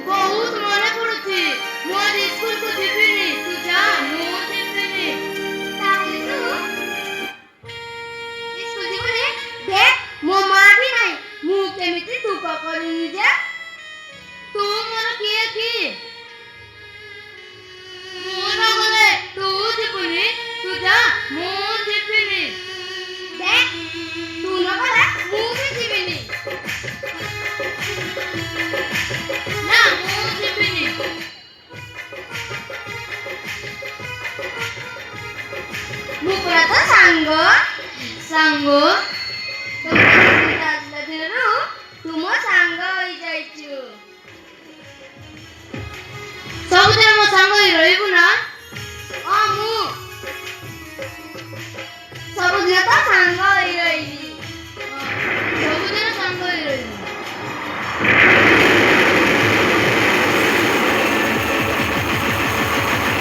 बहुत মনে পড়ছে মোর স্কুল को ଯିବିନି तू जा ମୁଁ ଯିବିନି ତାହେଲେ ତୁ ସ୍କୁଲ ଯିବୁନି ଦେଖ ମୋ ମା ବି ନାହିଁ ମୁଁ କେମିତି ଦୁଃଖ କରିନି ଯେ ତୁ ମୋର କିଏ କି ମୁଁ ନ ଗଲେ ତୁ ଯିବୁନି ତୁ ଯା ମୁଁ ଯିବିନି ଦେଖ ତୁ ନ ଗଲେ ମୁଁ ବି ଯିବିନି ନା ମୁଁ ଯିବିନି ମୁଁ ପରା ତ ସାଙ୍ଗ